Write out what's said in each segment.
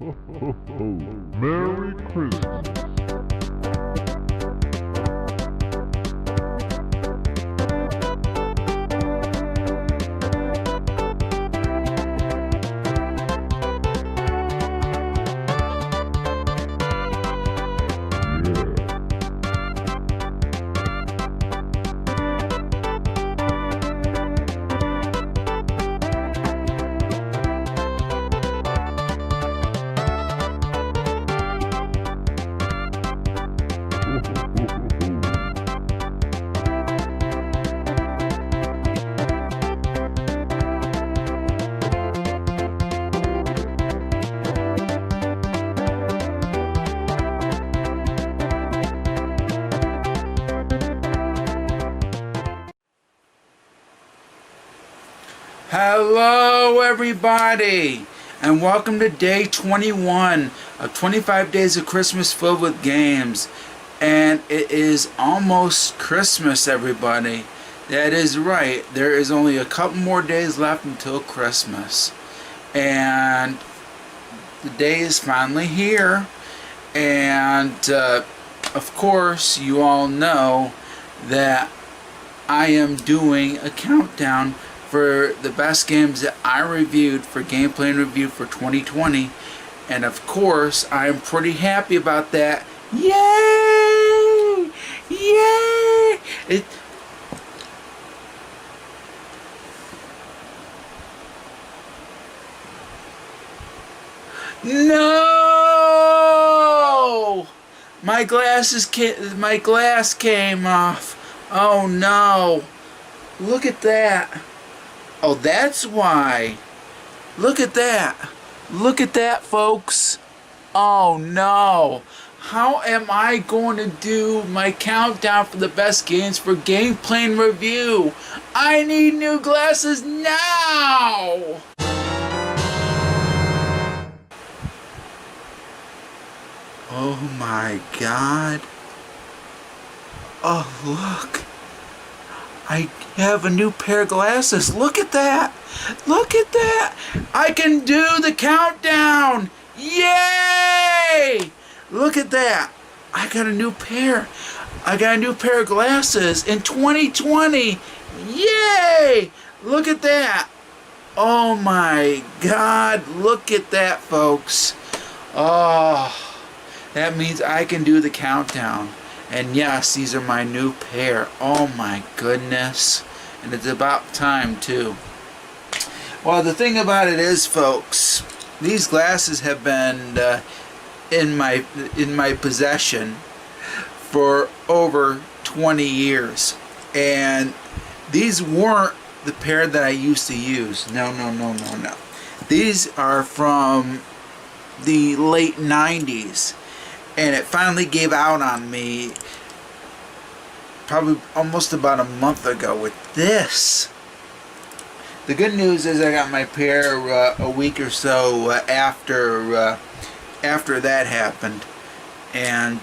Merry Christmas. Hello everybody, and welcome to day 21 of 25 days of Christmas filled with games. And it is almost Christmas, everybody. That is right, there is only a couple more days left until Christmas, and the day is finally here. And of course you all know that I am doing a countdown for the best games that I reviewed for gameplay and review for 2020, and of course I'm pretty happy about that. Yay! Yay! No! My glass came off. Oh no! Look at that. Oh, that's why. Look at that. Look at that, folks. Oh, no. How am I going to do my countdown for the best games for gameplay and review? I need new glasses now. Oh, my God. Oh, look. I have a new pair of glasses. Look at that. Look at that. I can do the countdown. Yay! Look at that. I got a new pair. I got a new pair of glasses in 2020. Yay! Look at that. Oh my God. Look at that, folks. Oh, that means I can do the countdown. And yes, these are my new pair. Oh my goodness. And it's about time too. Well, the thing about it is, folks, these glasses have been in my possession for over 20 years. And these weren't the pair that I used to use. No. These are from the late 90s. And it finally gave out on me probably almost about a month ago with this. The good news is I got my pair a week or so after that happened, and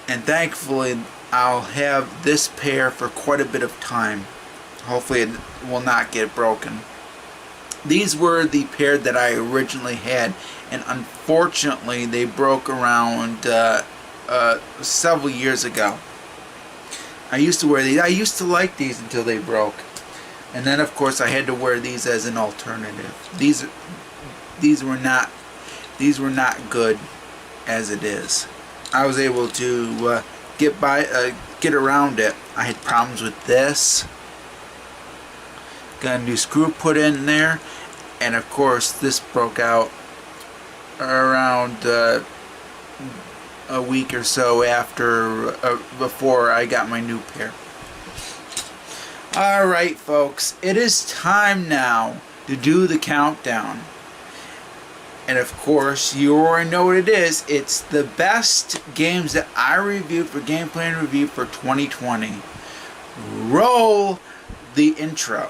thankfully I'll have this pair for quite a bit of time. Hopefully it will not get broken. These were the pair that I originally had, and unfortunately they broke around several years ago. I used to wear these. I used to like these until they broke, and then of course I had to wear these as an alternative. These were not good as it is. I was able to get around it. I had problems with this. Got a new screw put in there, and of course this broke out around a week or so after before I got my new pair. Alright folks, it is time now to do the countdown. And of course you already know what it is. It's the best games that I reviewed for gameplay and review for 2020. Roll the intro.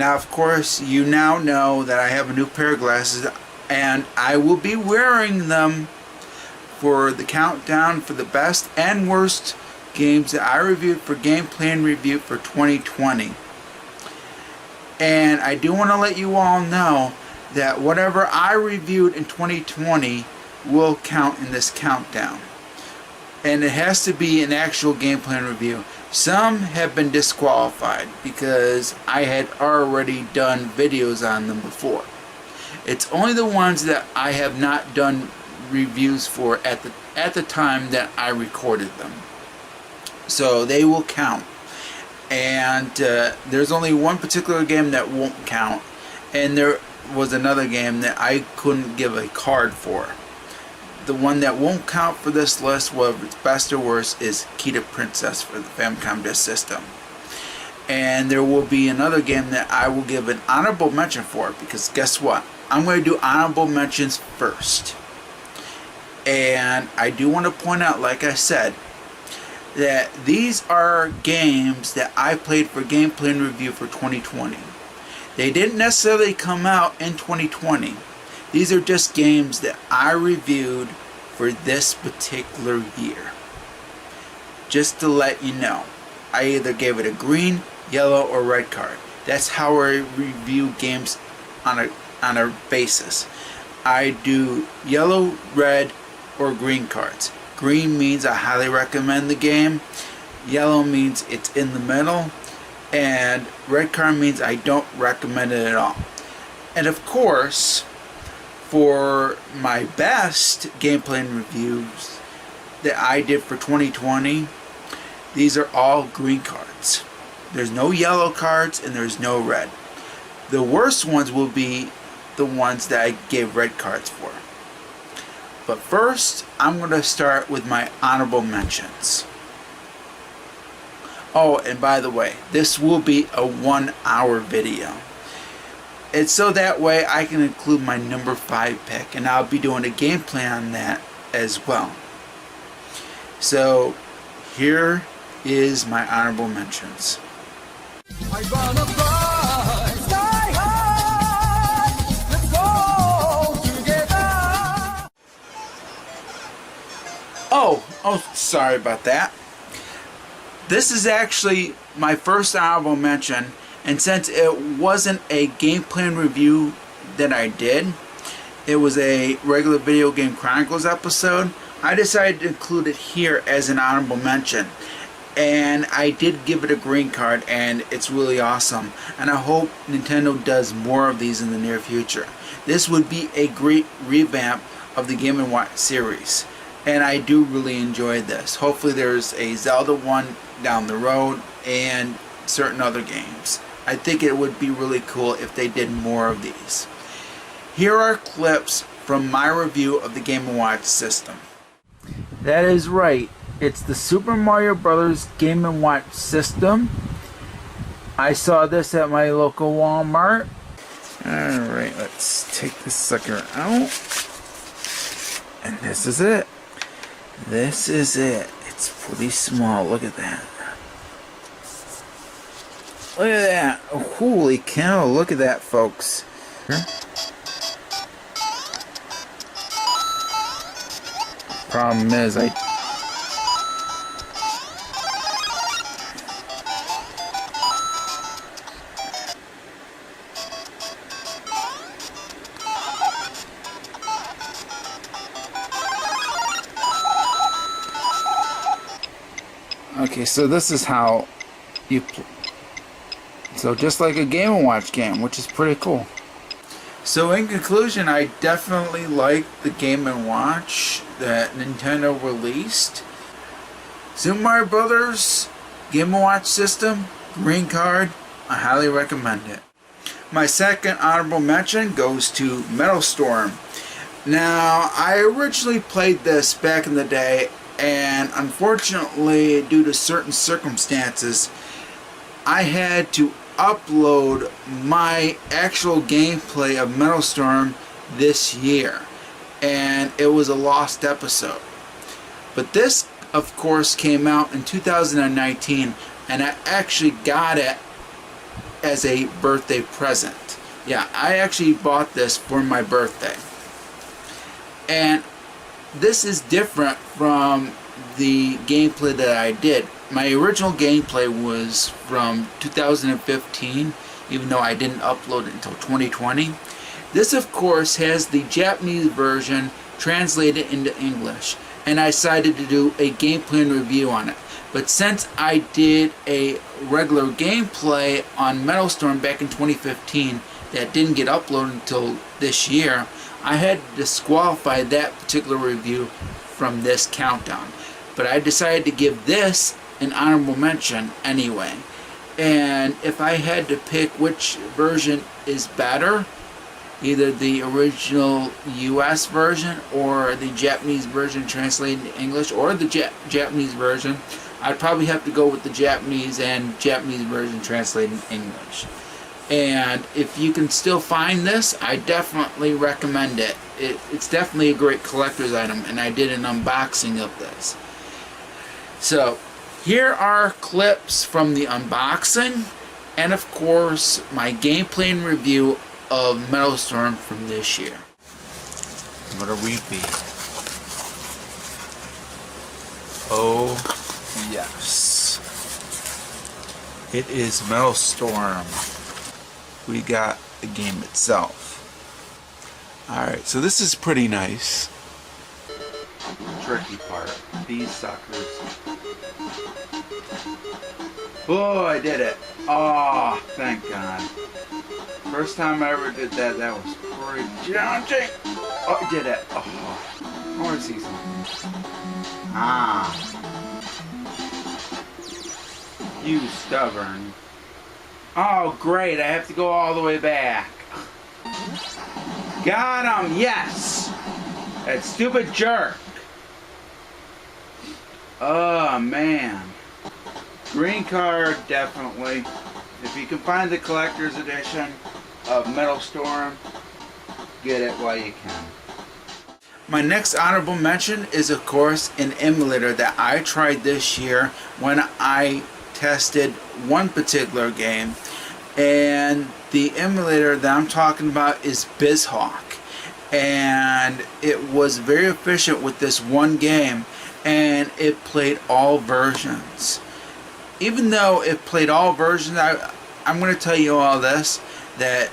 Now, of course, you now know that I have a new pair of glasses, and I will be wearing them for the countdown for the best and worst games that I reviewed for Game Plan Review for 2020. And I do want to let you all know that whatever I reviewed in 2020 will count in this countdown. And it has to be an actual Game Plan review. Some have been disqualified because I had already done videos on them before. It's only the ones that I have not done reviews for at the time that I recorded them. So they will count. And there's only one particular game that won't count, and there was another game that I couldn't give a card for. The one that won't count for this list, whether it's best or worst, is Kita Princess for the Famicom Disk System. And there will be another game that I will give an honorable mention for, because guess what? I'm going to do honorable mentions first. And I do want to point out, like I said, that these are games that I played for Game Plan Review for 2020. They didn't necessarily come out in 2020. These are just games that I reviewed for this particular year. Just to let you know, I either gave it a green, yellow, or red card. That's how I review games on a basis. I do yellow, red, or green cards. Green means I highly recommend the game. Yellow means it's in the middle. And red card means I don't recommend it at all. And of course, for my best Game Plan reviews that I did for 2020, these are all green cards. There's no yellow cards and there's no red. The worst ones will be the ones that I gave red cards for. But first, I'm going to start with my honorable mentions. Oh, and by the way, this will be a 1-hour video. It's so that way I can include my number 5 pick, and I'll be doing a game plan on that as well. So, here is my honorable mentions. Oh, sorry about that. This is actually my first honorable mention, and since it wasn't a Game Plan review that I did, it was a regular Video Game Chronicles episode, I decided to include it here as an honorable mention. And I did give it a green card, and it's really awesome. And I hope Nintendo does more of these in the near future. This would be a great revamp of the Game & Watch series. And I do really enjoy this. Hopefully there's a Zelda one down the road and certain other games. I think it would be really cool if they did more of these. Here are clips from my review of the Game & Watch system. That is right. It's the Super Mario Bros. Game & Watch system. I saw this at my local Walmart. Alright, let's take this sucker out. And this is it. This is it. It's pretty small. Look at that. Look at that. Oh, holy cow. Look at that, folks. Problem is, okay, so this is how you so just like a Game & Watch game, which is pretty cool. So in conclusion, I definitely like the Game & Watch that Nintendo released. Super Mario Brothers Game & Watch system, green card, I highly recommend it. My second honorable mention goes to Metal Storm. Now, I originally played this back in the day, and unfortunately, due to certain circumstances, I had to upload my actual gameplay of Metal Storm this year, and it was a lost episode. But this, of course, came out in 2019, and I actually got it as a birthday present. Yeah, I actually bought this for my birthday. And this is different from the gameplay that I did. My original gameplay was from 2015, even though I didn't upload it until 2020. This, of course, has the Japanese version translated into English, and I decided to do a gameplay and review on it. But since I did a regular gameplay on Metal Storm back in 2015 that didn't get uploaded until this year, I had to disqualify that particular review from this countdown. But I decided to give this an honorable mention anyway. And if I had to pick which version is better, either the original US version or the Japanese version translated into English, or the Japanese version, I'd probably have to go with the Japanese version translated in English. And if you can still find this, I definitely recommend it. It's definitely a great collector's item, and I did an unboxing of this. So here are clips from the unboxing, and of course my gameplay and review of Metal Storm from this year. What are we be? Oh yes, it is Metal Storm. We got the game itself. Alright, so this is pretty nice. Tricky part, these suckers. Oh, I did it. Oh, thank God. First time I ever did that, that was pretty challenging. Oh, I did it. Oh, I want to see something. Ah. You stubborn. Oh, great. I have to go all the way back. Got him. Yes. That stupid jerk. Oh, man. Green card, definitely. If you can find the collector's edition of Metal Storm, get it while you can. My next honorable mention is, of course, an emulator that I tried this year when I tested one particular game. And the emulator that I'm talking about is BizHawk. And it was very efficient with this one game, and it played all versions. Even though it played all versions, I'm going to tell you all this, that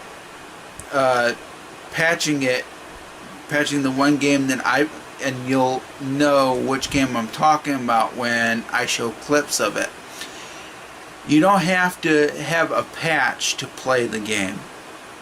patching the one game that and you'll know which game I'm talking about when I show clips of it. You don't have to have a patch to play the game,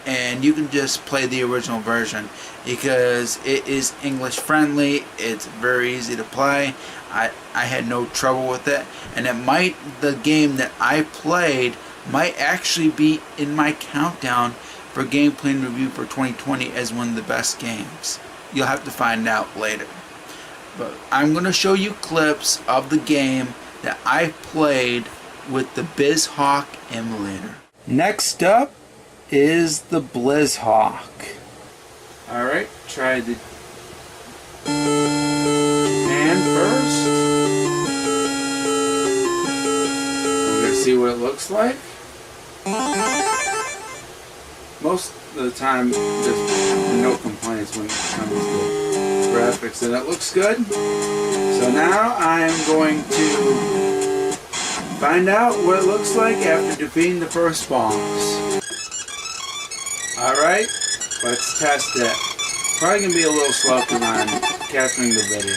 and you can just play the original version because it is English friendly. It's very easy to play. I had no trouble with it, and the game that I played might actually be in my countdown for gameplay and review for 2020 as one of the best games. You'll have to find out later. But I'm going to show you clips of the game that I played with the BizHawk emulator. Next up is the BlizzHawk. Alright, try the hand first. We're going to see what it looks like. Most of the time, there's no complaints when it comes to graphics, and it looks good. So now I'm going to find out what it looks like after defeating the first boss. Alright, let's test it. Probably going to be a little slow because I'm capturing the video.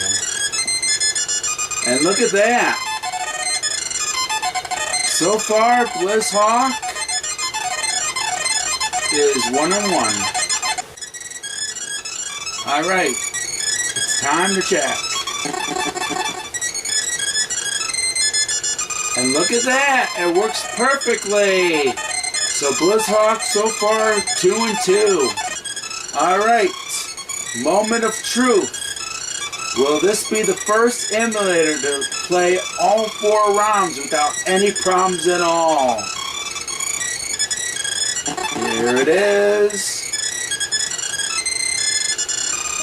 And look at that! So far, BlizzHawk is 1-1. Alright, it's time to check. And look at that, it works perfectly. So BlizzHawk so far 2-2. Alright, moment of truth. Will this be the first emulator to play all 4 rounds without any problems at all? Here it is.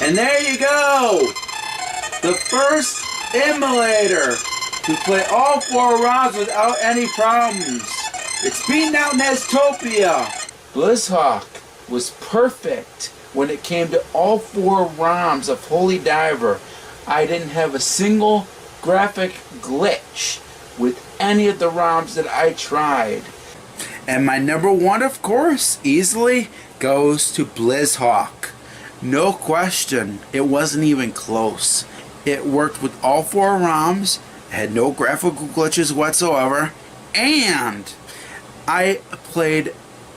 And there you go! The first emulator to play all 4 rounds without any problems. It's beating out Nestopia. Blizzhawk was perfect when it came to all 4 ROMs of Holy Diver. I didn't have a single graphic glitch with any of the ROMs that I tried. And my number 1, of course, easily goes to Blizzhawk. No question, it wasn't even close. It worked with all 4 ROMs, had no graphical glitches whatsoever, and I played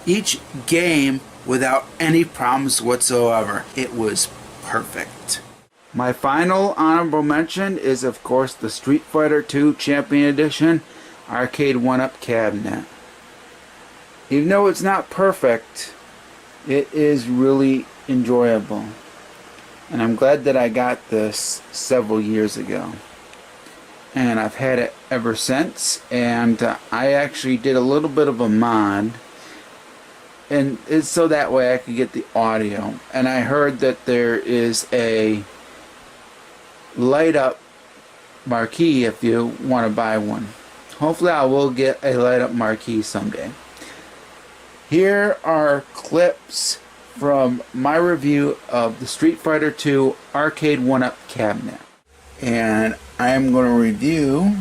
each game without any problems whatsoever. It was perfect. My final honorable mention is, of course, the Street Fighter II Champion Edition Arcade 1-Up cabinet. Even though it's not perfect, it is really enjoyable. And I'm glad that I got this several years ago. And I've had it ever since. And I actually did a little bit of a mod. And it's so that way I could get the audio. And I heard that there is a light up marquee if you want to buy one. Hopefully I will get a light up marquee someday. Here are clips from my review of the Street Fighter II Arcade 1-Up cabinet. And I am going to review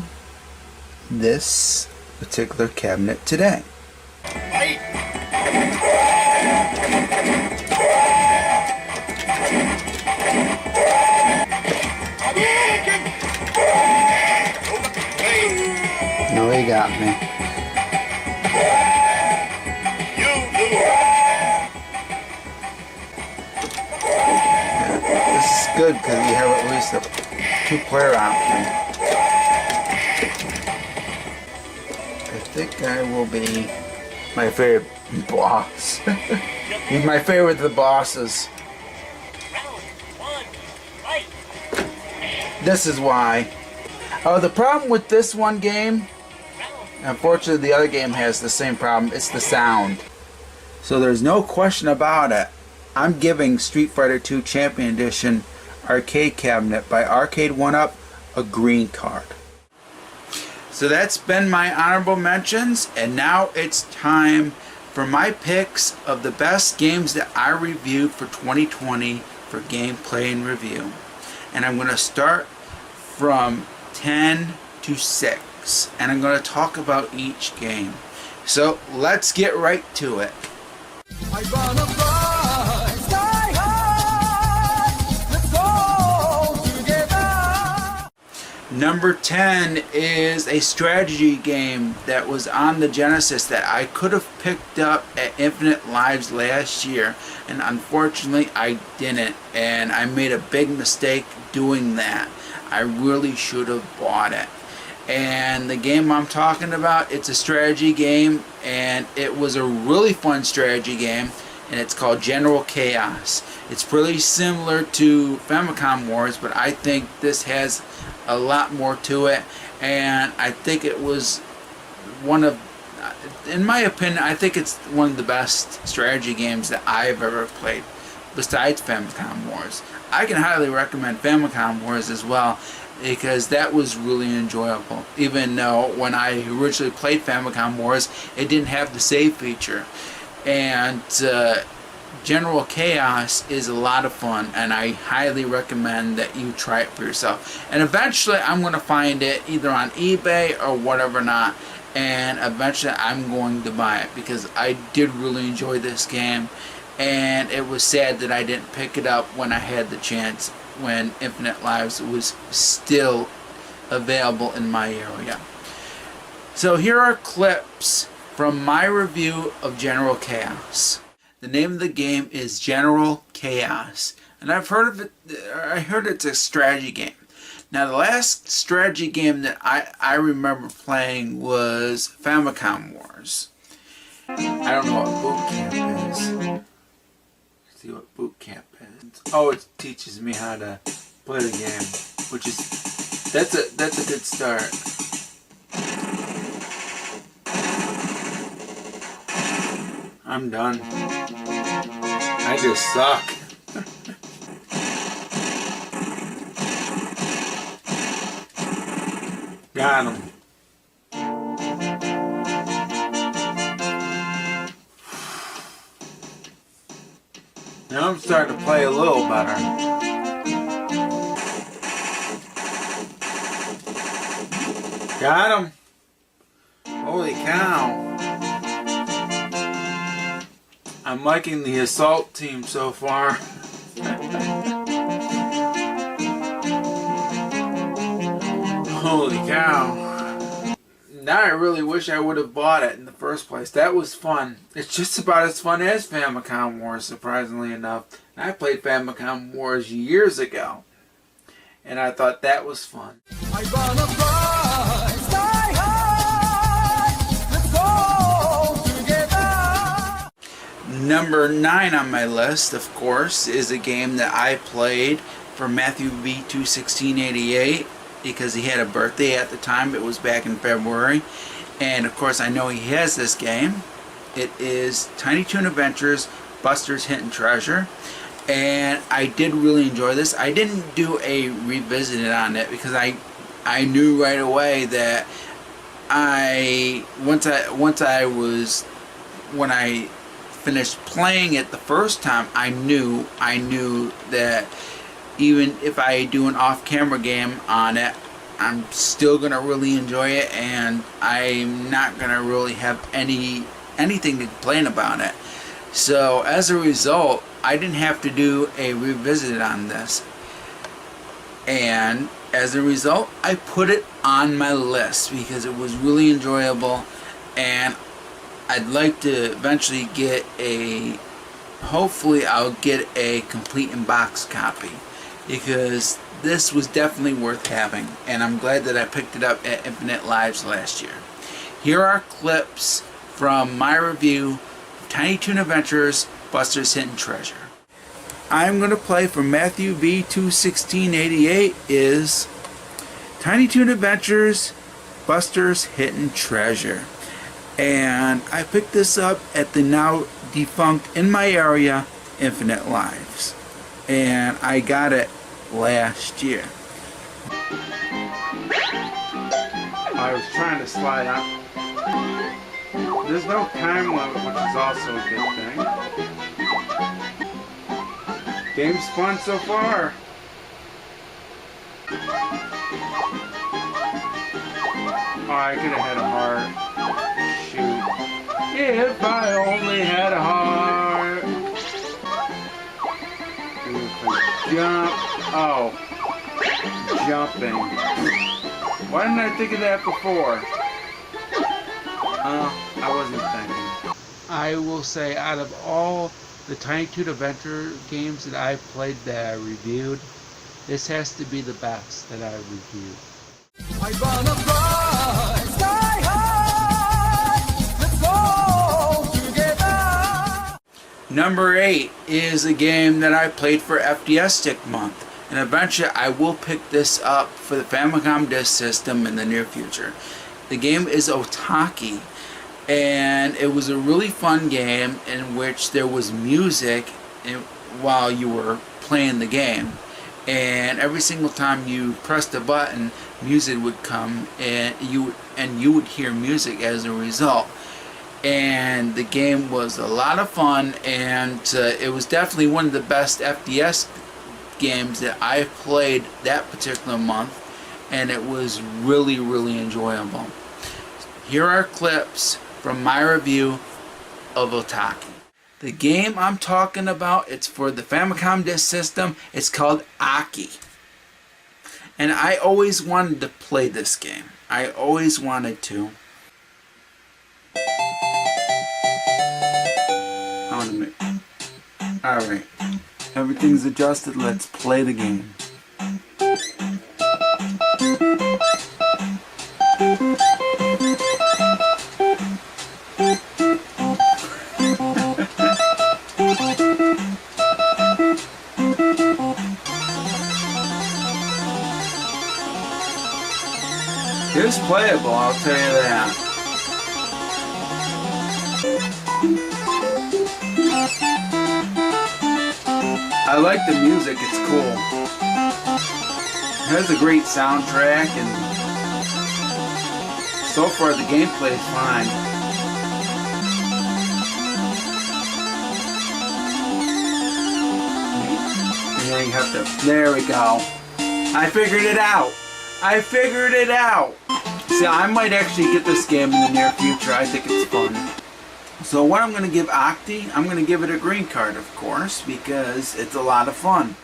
this particular cabinet today. No, he got me. This is good because you have at least a 2-player option. I think I will be my favorite boss. He's my favorite of the bosses. This is why. The problem with this one game, unfortunately the other game has the same problem, it's the sound. So there's no question about it. I'm giving Street Fighter II Champion Edition Arcade Cabinet by Arcade 1-Up a green card. So that's been my honorable mentions, and now it's time for my picks of the best games that I reviewed for 2020 for gameplay and review. And I'm going to start from 10 to 6, and I'm going to talk about each game. So let's get right to it. I wanna fly sky high. Let's go together. Number 10 is a strategy game that was on the Genesis that I could have picked up at Infinite Lives last year, and unfortunately I didn't, and I made a big mistake doing that. I really should have bought it. And the game I'm talking about, it's a strategy game, and it was a really fun strategy game, and it's called General Chaos. It's pretty similar to Famicom Wars, but I think this has a lot more to it, and I think it was one of, in my opinion, I think it's one of the best strategy games that I've ever played, besides Famicom Wars. I can highly recommend Famicom Wars as well, because that was really enjoyable. Even though when I originally played Famicom Wars, it didn't have the save feature. And General Chaos is a lot of fun, and I highly recommend that you try it for yourself. And eventually I'm going to find it either on eBay or whatever not, and eventually I'm going to buy it, because I did really enjoy this game, and it was sad that I didn't pick it up when I had the chance, when Infinite Lives was still available in my area. So here are clips from my review of General Chaos. The name of the game is General Chaos, and I've heard of it. I heard it's a strategy game. Now the last strategy game that I remember playing was Famicom Wars. I don't know what Boot Camp is. Let's see what Boot Camp is. Oh, it teaches me how to play the game, which is that's a good start. I'm done. I just suck. Got him. starting to play a little better. Got him. Holy cow. I'm liking the assault team so far. Holy cow. Now I really wish I would have bought it in the first place. That was fun. It's just about as fun as Famicom Wars, surprisingly enough. I played Famicom Wars years ago, and I thought that was fun. I wanna fly, sky high. Let's go together. Number 9 on my list, of course, is a game that I played for Matthew V. 21688. Because he had a birthday at the time. It was back in February, and of course I know he has this game. It is Tiny Toon Adventures Buster's Hidden Treasure, and I did really enjoy this. I didn't do a revisit on it because I knew right away that when I finished playing it the first time, I knew that even if I do an off-camera game on it, I'm still going to really enjoy it, and I'm not going to really have anything to complain about it. So as a result, I didn't have to do a revisit on this. And as a result, I put it on my list because it was really enjoyable, and I'd like to eventually get hopefully I'll get a complete in-box copy, because this was definitely worth having, and I'm glad that I picked it up at Infinite Lives last year. Here are clips from my review of Tiny Toon Adventures Buster's Hidden Treasure. I'm going to play for Matthew V. 21688 is Tiny Toon Adventures Buster's Hidden Treasure. And I picked this up at the now defunct in my area Infinite Lives. And I got it last year. I was trying to slide up. There's no time limit, which is also a good thing. Game's fun so far. Oh, I could have had a heart. Shoot. If I only had a heart. Jump. Oh. Jumping. Why didn't I think of that before? I wasn't thinking. I will say, out of all the Tiny Toon Adventure games that I've played that I reviewed, this has to be the best that I reviewed. I wanna fly sky high. Let's go together. Number 8 is a game that I played for FDS Stick Month, and eventually I will pick this up for the Famicom Disk System in the near future. The game is Otaki, and it was a really fun game in which there was music while you were playing the game, and every single time you pressed a button, music would come, and you would hear music as a result. And the game was a lot of fun, and it was definitely one of the best FDS games that I played that particular month, and it was really, really enjoyable. Here are clips from my review of Otaki. The game I'm talking about, it's for the Famicom Disk System. It's called Aki. And I always wanted to play this game. I always wanted to. Alright. Everything's adjusted. Let's play the game. It's playable, I'll tell you that. I like the music, it's cool. It has a great soundtrack, and so far the gameplay is fine. then you have to, there we go. I figured it out. I figured it out. See, I might actually get this game in the near future. I think it's fun. So what I'm going to give Octi, I'm going to give it a green card, of course, because it's a lot of fun.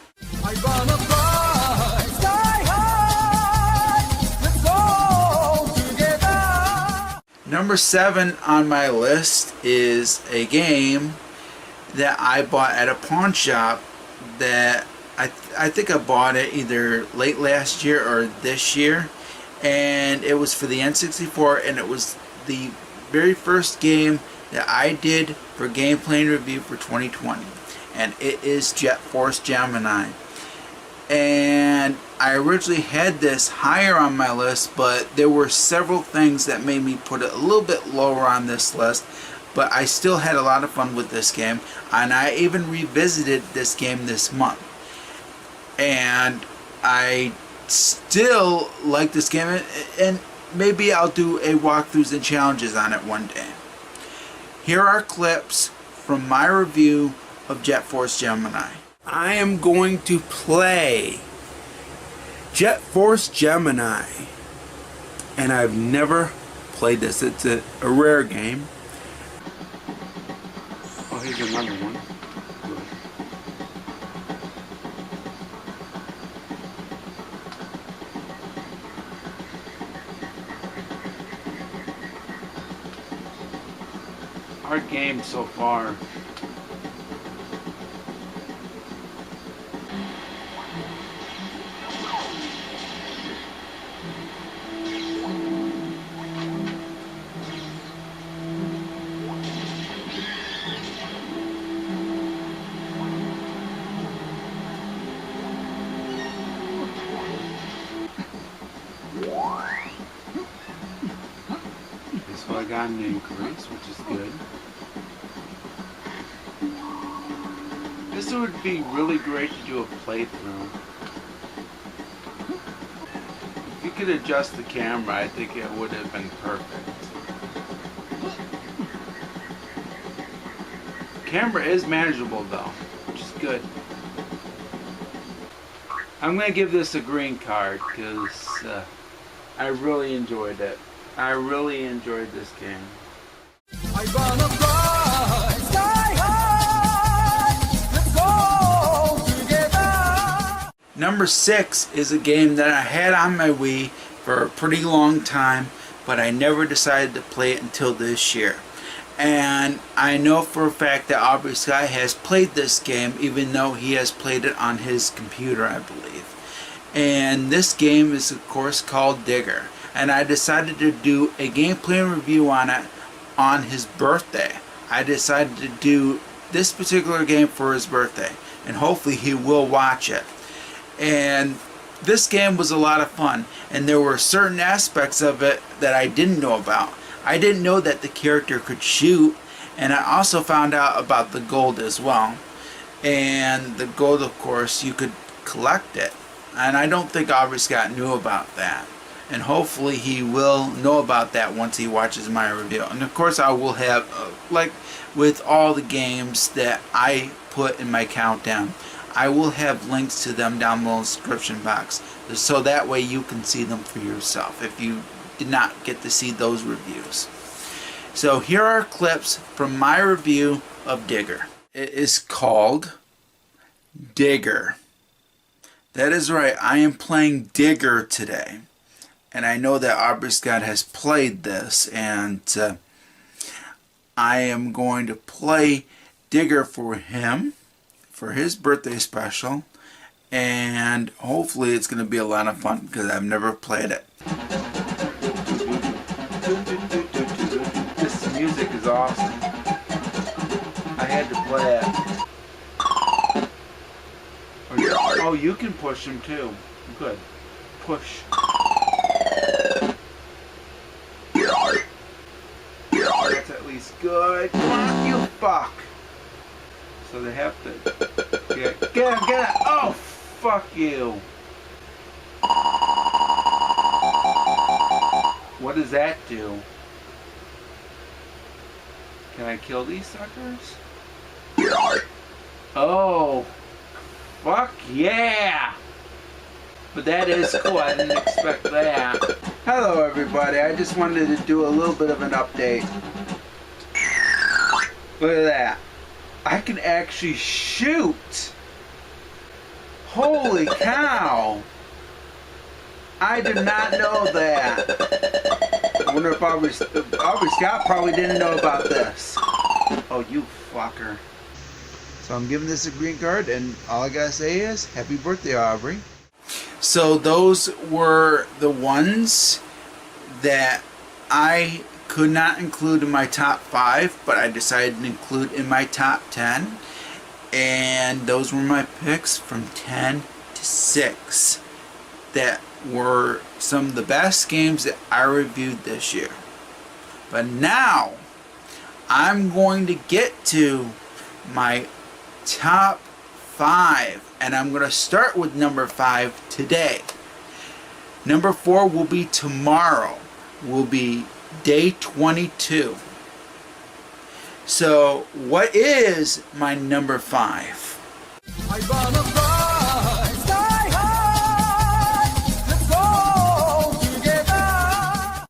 I wanna fly sky high. Let's go together. Number 7 on my list is a game that I bought at a pawn shop that I think I bought it either late last year or this year, and it was for the N64, and it was the very first game that I did for gameplay and review for 2020, and it is Jet Force Gemini. And I originally had this higher on my list, but there were several things that made me put it a little bit lower on this list. But I still had a lot of fun with this game, and I even revisited this game this month. And I still like this game, and maybe I'll do a walkthroughs and challenges on it one day. Here are clips from my review of Jet Force Gemini. I am going to play Jet Force Gemini, and I've never played this. It's a rare game. Oh, here's another one. Hard game so far. So I got an increase, which is good. This would be really great to do a playthrough. If you could adjust the camera, I think it would have been perfect. The camera is manageable though, which is good. I'm going to give this a green card because I really enjoyed it. I really enjoyed this game. I wanna fly sky high. Let's go together. Number 6 is a game that I had on my Wii for a pretty long time, but I never decided to play it until this year. And I know for a fact that Aubrey Sky has played this game, even though he has played it on his computer, I believe. And this game is of course called Digger. And I decided to do a gameplay and review on it on his birthday. I decided to do this particular game for his birthday, and hopefully he will watch it. And this game was a lot of fun, and there were certain aspects of it that I didn't know about. I didn't know that the character could shoot, and I also found out about the gold as well. And the gold, of course, you could collect it. And I don't think Aubrey Scott knew about that. And hopefully he will know about that once he watches my review. And of course I will have, like with all the games that I put in my countdown, I will have links to them down below in the description box, so that way you can see them for yourself if you did not get to see those reviews. So here are clips from my review of Digger. It is called Digger. That is right, I am playing Digger today. And I know that Aubrey Scott has played this, and I am going to play Digger for him, for his birthday special, and hopefully it's going to be a lot of fun because I've never played it. This music is awesome. I had to play it. Oh, you can push him too. Good. Push. That's at least good. Come on, you fuck. So they have to get him. Oh, fuck you. What does that do? Can I kill these suckers? Oh, Fuck yeah! But that is cool. I didn't expect that. Hello everybody. I just wanted to do a little bit of an update. Look at that. I can actually shoot. Holy cow. I did not know that. I wonder if Aubrey Scott probably didn't know about this. Oh, you fucker. So I'm giving this a green card, and all I gotta say is, happy birthday, Aubrey. So those were the ones that I could not include in my top 5, but I decided to include in my top 10. And those were my picks from 10 to 6 that were some of the best games that I reviewed this year. But now I'm going to get to my top 5, and I'm going to start with number 5 today. Number 4 will be tomorrow, will be day 22. So what is my number 5? I wanna fly sky high. Let's go together.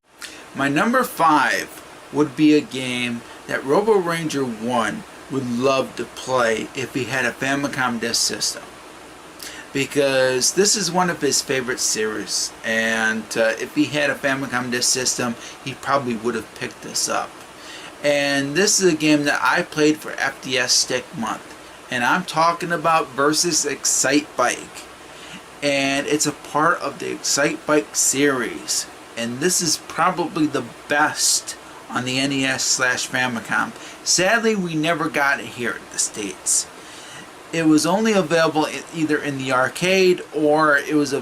My number 5 would be a game that Robo Ranger 1 would love to play if he had a Famicom disk system, because this is one of his favorite series, and if he had a Famicom disk system, he probably would have picked this up. And this is a game that I played for FDS Stick Month, and I'm talking about versus Excitebike, and it's a part of the Excitebike series, and this is probably the best on the NES/Famicom. Sadly, we never got it here in the States. It was only available either in the arcade, or it was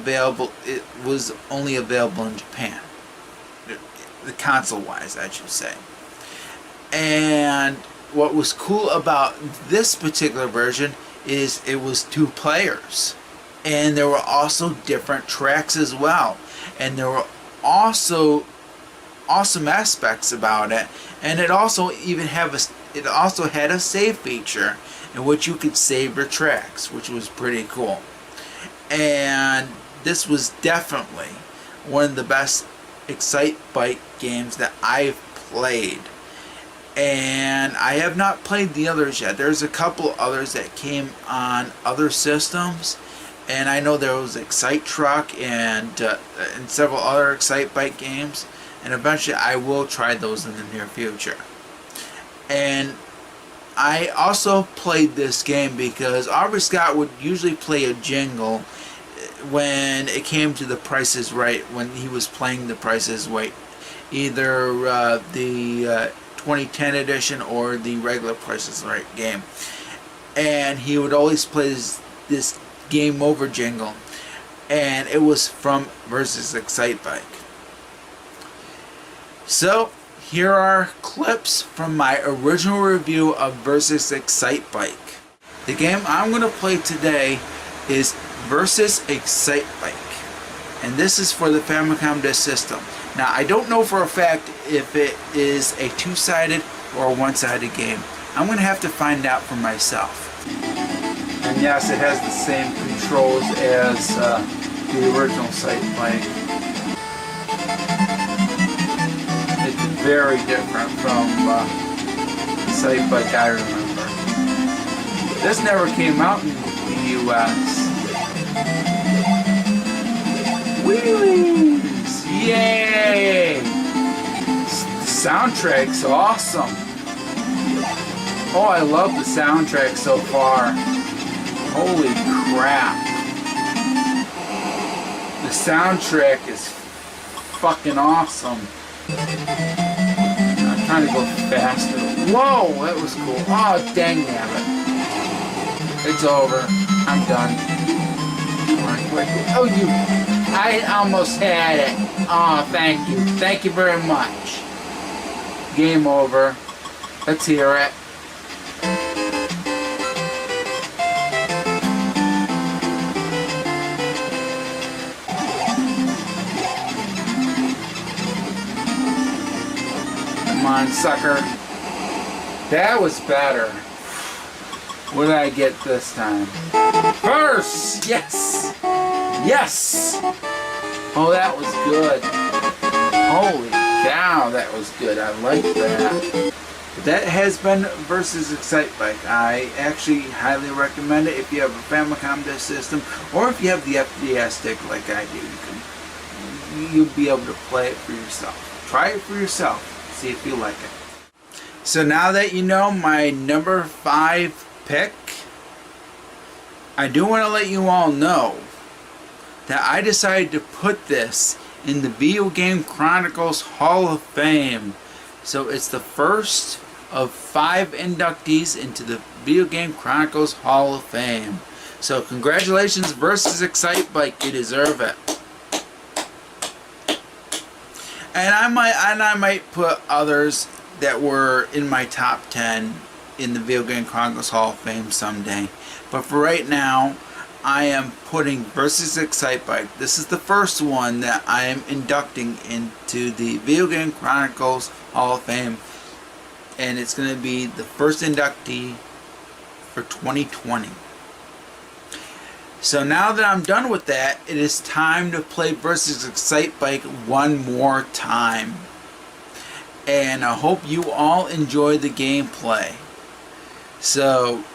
only available in Japan. The console-wise, I should say. And what was cool about this particular version is it was 2 players. And there were also different tracks as well. And there were also awesome aspects about it, and it also had a save feature in which you could save your tracks, which was pretty cool. And this was definitely one of the best Excitebike games that I've played, and I have not played the others yet. There's a couple others that came on other systems, and I know there was Excite Truck and several other Excitebike games. And eventually I will try those in the near future. And I also played this game because Aubrey Scott would usually play a jingle when it came to the Price is Right, when he was playing the Price is Right. Either the 2010 edition or the regular Price is Right game. And he would always play this game over jingle. And it was from versus Excitebike. So, here are clips from my original review of Versus Excitebike. The game I'm going to play today is Versus Excitebike, and this is for the Famicom disk system. Now, I don't know for a fact if it is a 2-sided or a 1-sided game. I'm going to have to find out for myself. And yes, it has the same controls as the original Excitebike. Very different from the Excitebike I remember. This never came out in the US. Wheelies! Yay! The soundtrack's awesome. Oh, I love the soundtrack so far. Holy crap. The soundtrack is fucking awesome. I'm trying to go faster. Whoa, that was cool. Oh, dang nabbit. It's over. I'm done. Oh, I almost had it. Oh, thank you. Thank you very much. Game over. Let's hear it. Come on, sucker. That was better. What did I get this time? First! reverse. Yes. Yes. Oh, that was good. Holy cow, that was good. I like that. That has been versus Excitebike. I actually highly recommend it if you have a Famicom disc system, or if you have the FDS stick like I do. You'll be able to play it for yourself. Try it for yourself. See if you like it. So now that you know my number 5 pick, I do want to let you all know that I decided to put this in the Video Game Chronicles Hall of Fame. So it's the first of 5 inductees into the Video Game Chronicles Hall of Fame. So congratulations versus Excitebike, you deserve it. And I might put others that were in my top 10 in the Video Game Chronicles Hall of Fame someday. But for right now, I am putting versus Excitebike. This is the first one that I am inducting into the Video Game Chronicles Hall of Fame. And it's going to be the first inductee for 2020. So now that I'm done with that, it is time to play versus Excitebike one more time. And I hope you all enjoy the gameplay. So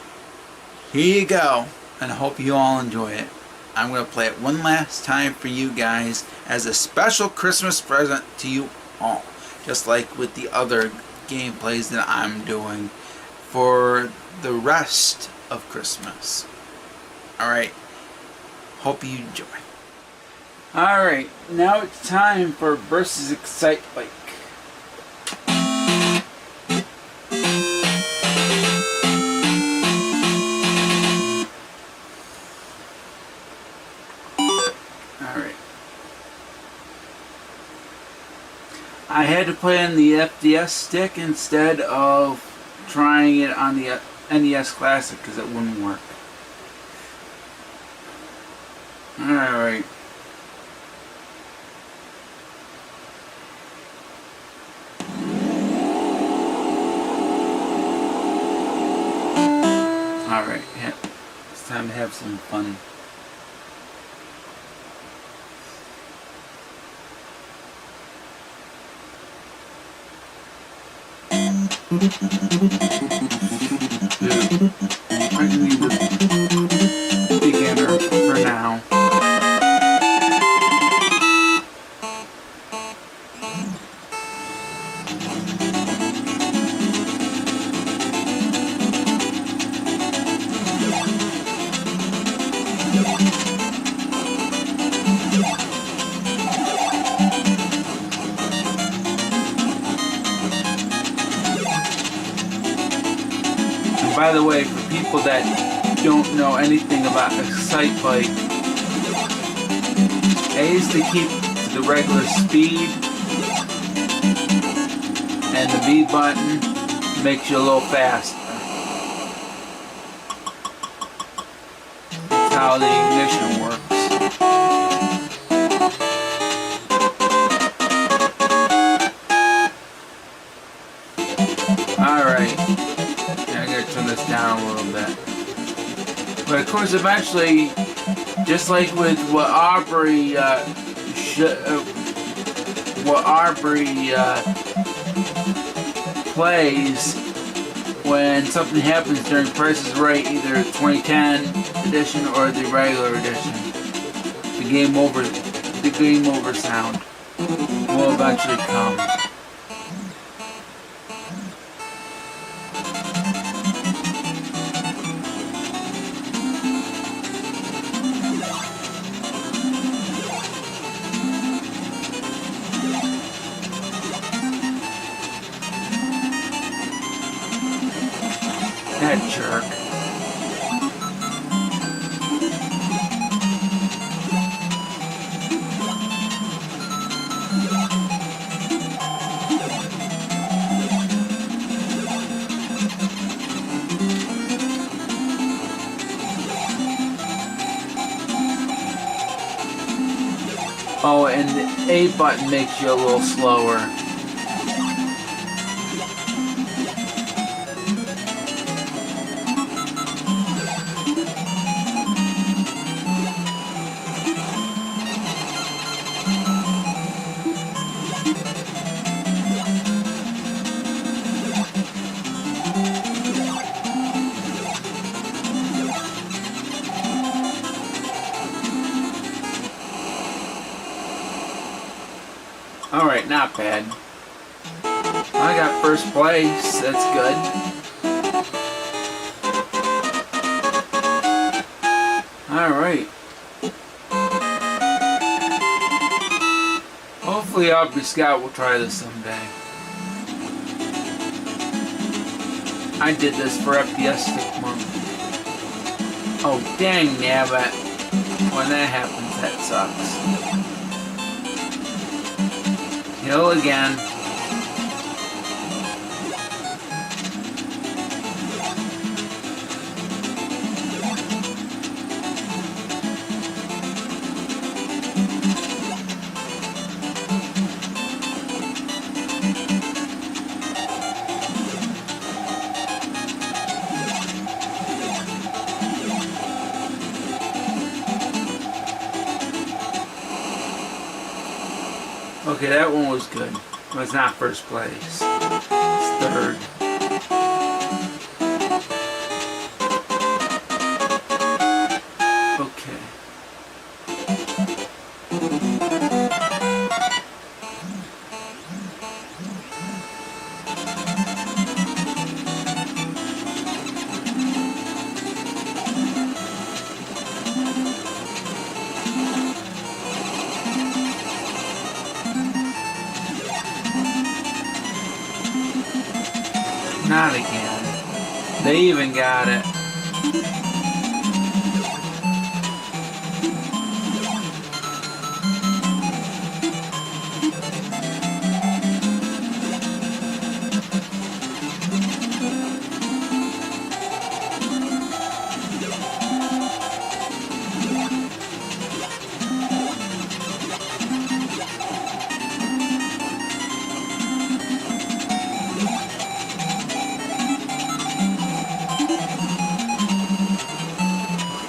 here you go. And I hope you all enjoy it. I'm going to play it one last time for you guys as a special Christmas present to you all. Just like with the other gameplays that I'm doing for the rest of Christmas. Alright. Hope you enjoy. Alright. Now it's time for versus Excitebike. I had to play on the FDS stick instead of trying it on the NES Classic because it wouldn't work. Alright. Alright, yeah. It's time to have some fun. I can leave the beginner for now. By the way, for people that don't know anything about Excitebike, A is to keep to the regular speed, and the B button makes you a little faster. That's how the ignition works. Alright. Turn this down a little bit. But of course, eventually, just like with what Aubrey plays when something happens during Price is Right, either 2010 edition or the regular edition, the game over sound will eventually come. That jerk. Oh, and the A button makes you a little slower. Alright, not bad. I got first place. That's good. Alright. Hopefully Aubrey Scott will try this someday. I did this for FPS this month. Oh dang nabbit. When that happens, that sucks. Hill again. Okay, that one was good. It was not first place. It's third. Okay. Not again. They even got it.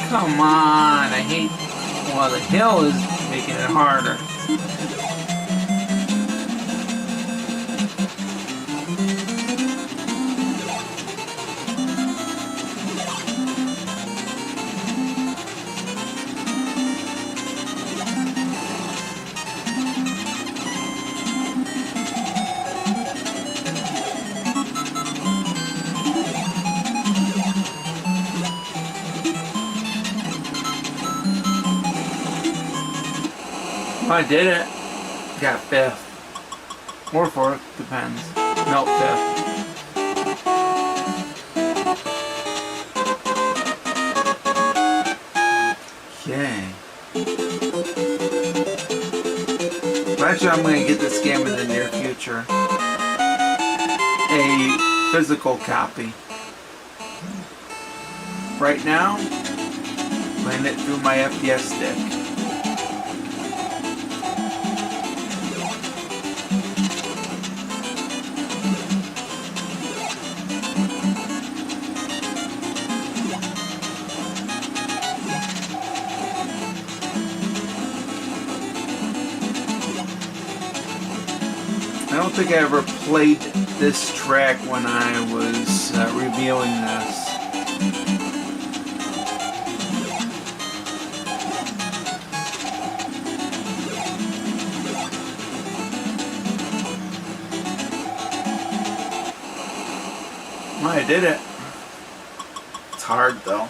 Come on, I hate... Well, the hill is making it harder. I did it. Got fifth. Or fourth, depends. No, fifth. Okay. Actually, I'm going to get this game in the near future. A physical copy. Right now, playing it through my FPS stick. I don't think I ever played this track when I was reviewing this. Well, I did it. It's hard though.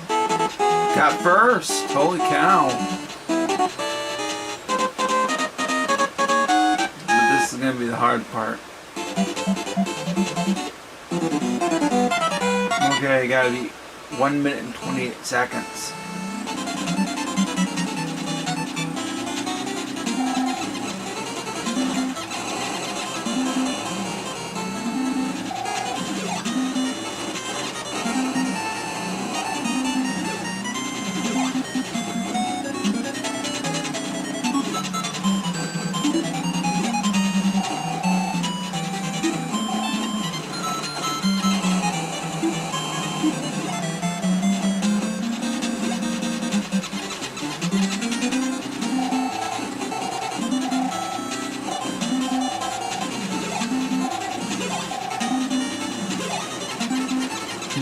Got first. Holy cow. This is going to be the hard part. Okay, I gotta be 1 minute and 28 seconds.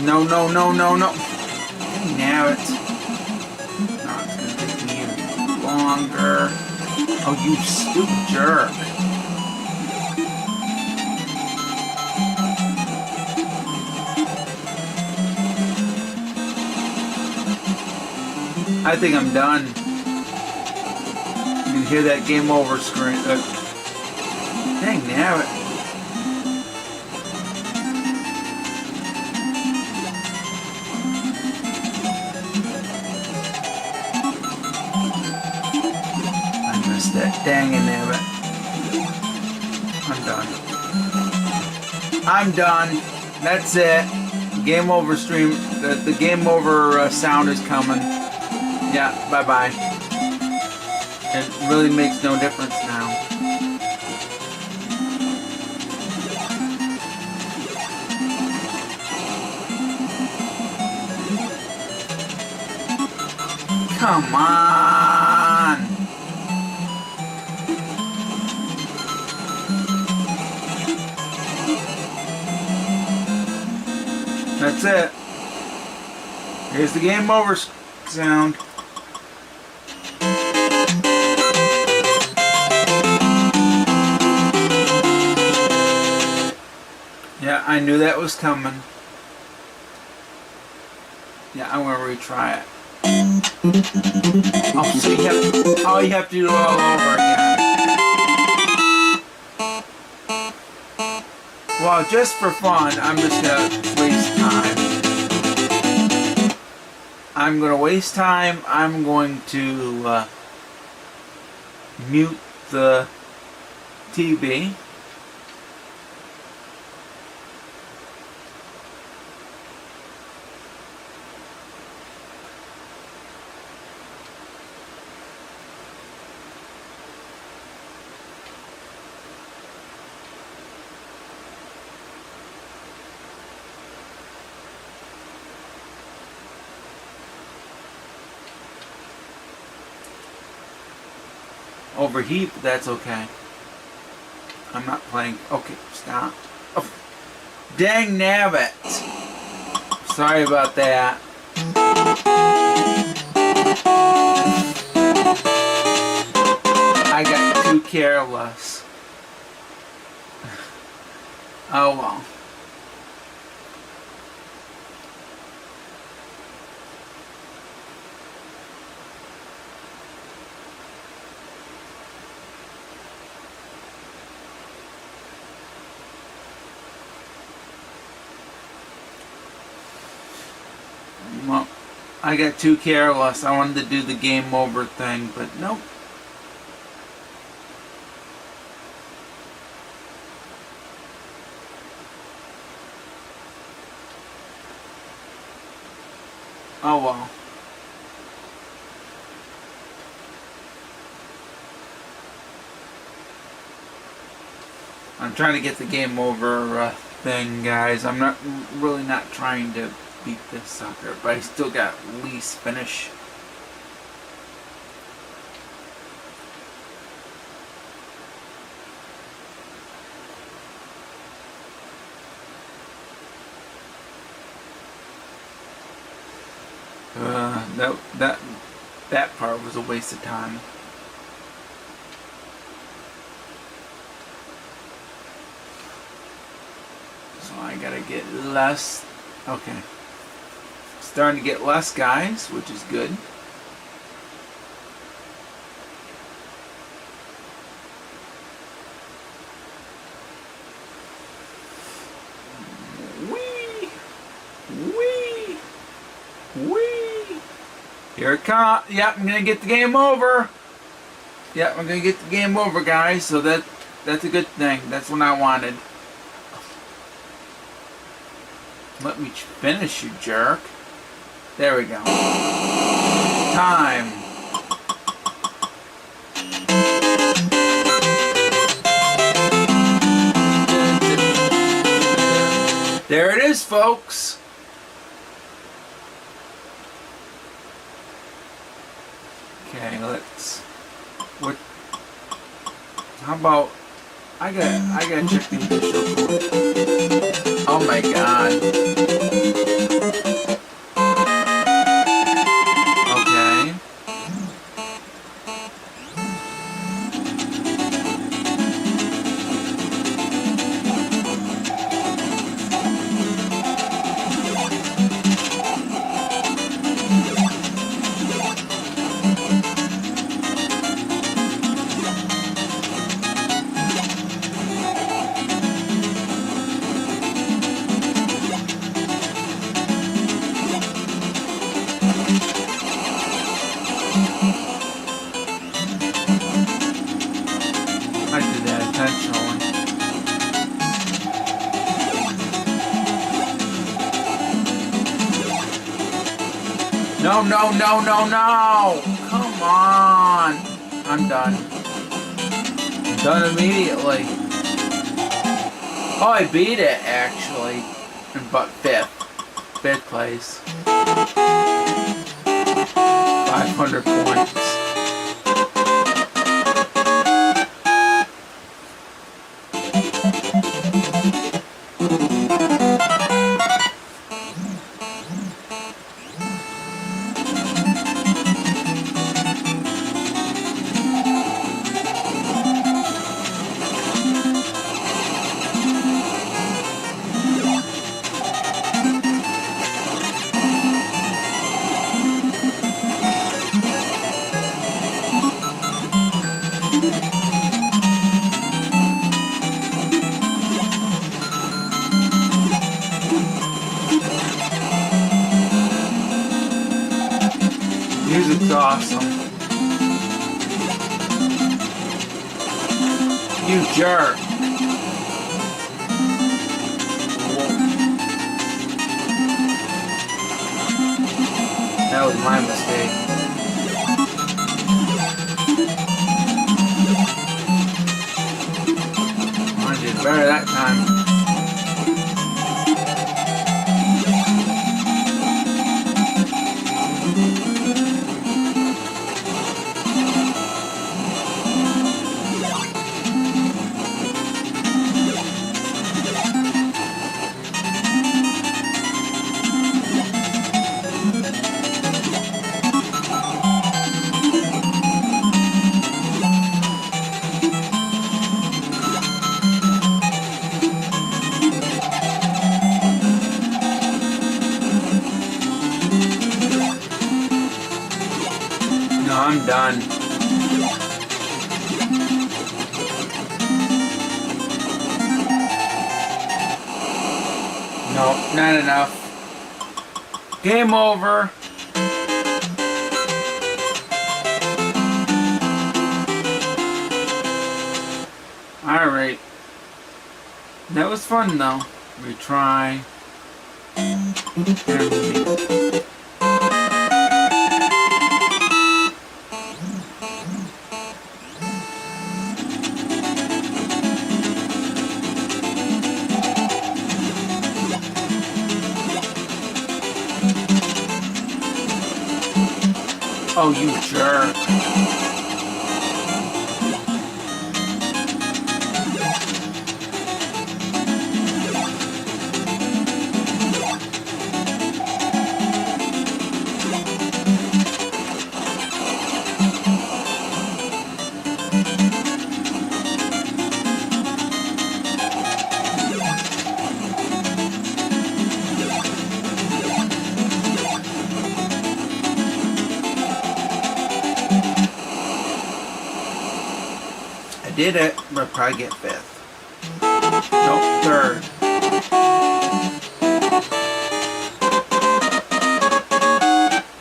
No, no, no, no, no. Now it's... No, it's gonna take me longer. Oh, you stupid jerk. I think I'm done. You can hear that game over screen. Dang nabbit. I missed that. Dang nabbit. I'm done. I'm done. That's it. Game over stream. The game over sound is coming. Yeah, bye-bye. It really makes no difference now. Come on! That's it. Here's the game over sound. Yeah, I knew that was coming. Yeah, I'm gonna retry it. Oh, so you have to do it all over again. Well, just for fun, I'm just gonna waste time. I'm gonna waste time. I'm going to mute the TV. Overheat, but that's okay. I'm not playing. Okay, stop. Oh, dang nabbit. Sorry about that. I got too careless. Oh well. Well, I got too careless. I wanted to do the game over thing, but nope. Oh well. I'm trying to get the game over thing, guys. I'm not really not trying to beat this sucker, but I still got least finish. That part was a waste of time. So I gotta get less. Okay. Starting to get less guys, which is good. Wee! Wee! Wee! Here it comes. Yep, I'm gonna get the game over. Yep, I'm gonna get the game over, guys. So that's a good thing. That's what I wanted. Let me finish, you jerk. There we go. Time. There it is, folks. Okay, let's. What? How about? I got check the official code. Oh my god. I did that intentionally. No, no, no, no, no! Come on! I'm done. I'm done immediately. Oh, I beat it, actually. But fifth. Fifth place. 500 points. Music's awesome. You jerk. That was my mistake. I did better that time. I'm done. Nope, not enough. Game over. Alright. That was fun though. Retry. Oh, you jerk. Did it, but probably get fifth. Nope, third.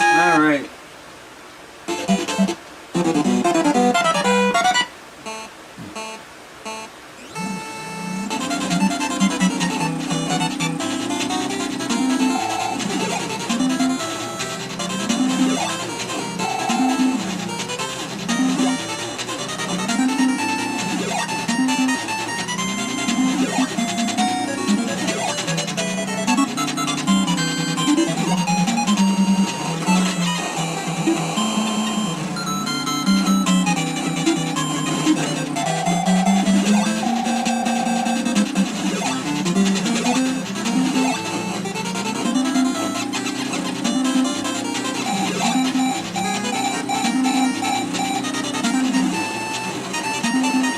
Alright.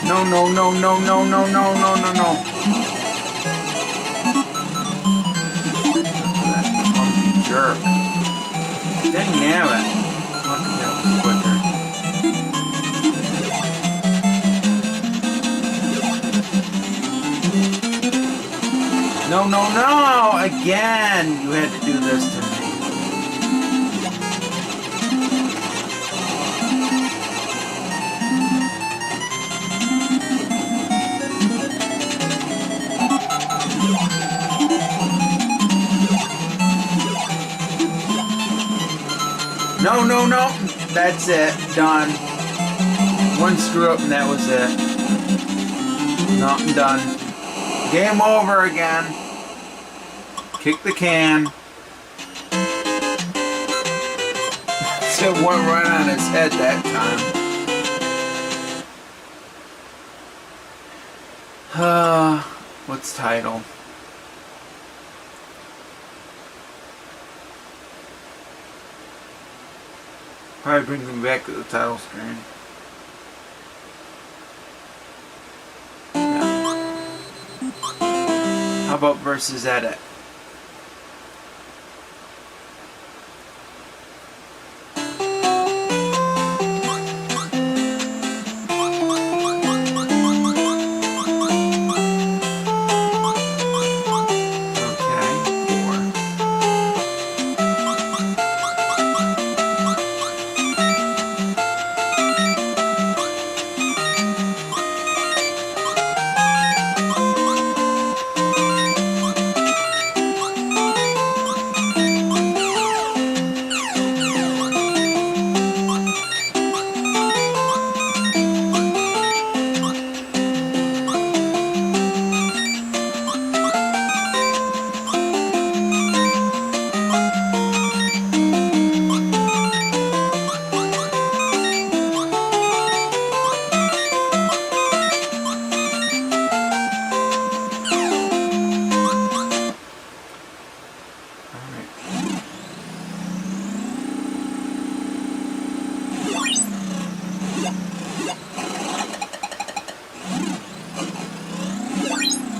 No, no, no, no, no, no, no, no, no, no. That funky jerk. Dang nabbit. Lucky that was quicker. No, no, no! Again! You had to do this to me. No, no, no. That's it. Done. One screw up and that was it. No, I'm done. Game over again. Kick the can. It went right on his head that time. What's title? Probably brings me back to the title screen. Yeah. How about versus edit?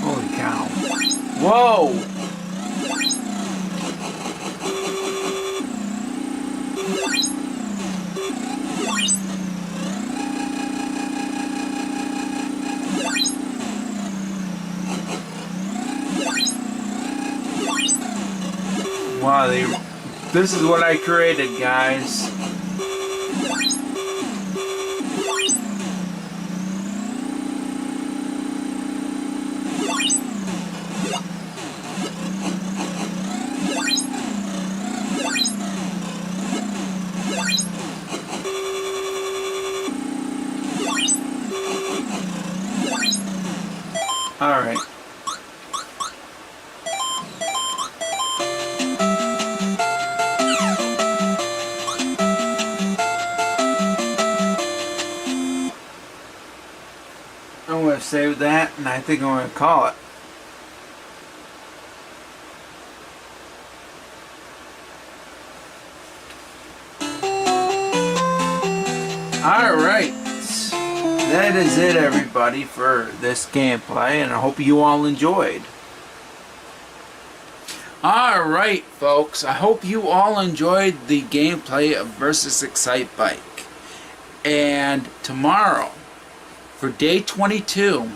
Holy cow. Whoa! Wow, this is what I created, guys. All right. I'm going to save that, and I think I'm going to call it. Alright, that is it, everybody, for this gameplay, and I hope you all enjoyed. Alright, folks, I hope you all enjoyed the gameplay of versus Excitebike. And tomorrow, for day 22,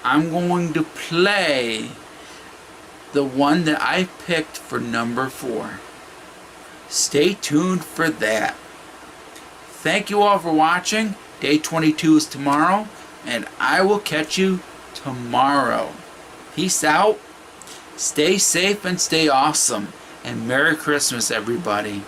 I'm going to play the one that I picked for number 4. Stay tuned for that. Thank you all for watching. Day 22 is tomorrow, and I will catch you tomorrow. Peace out. Stay safe and stay awesome. And Merry Christmas, everybody.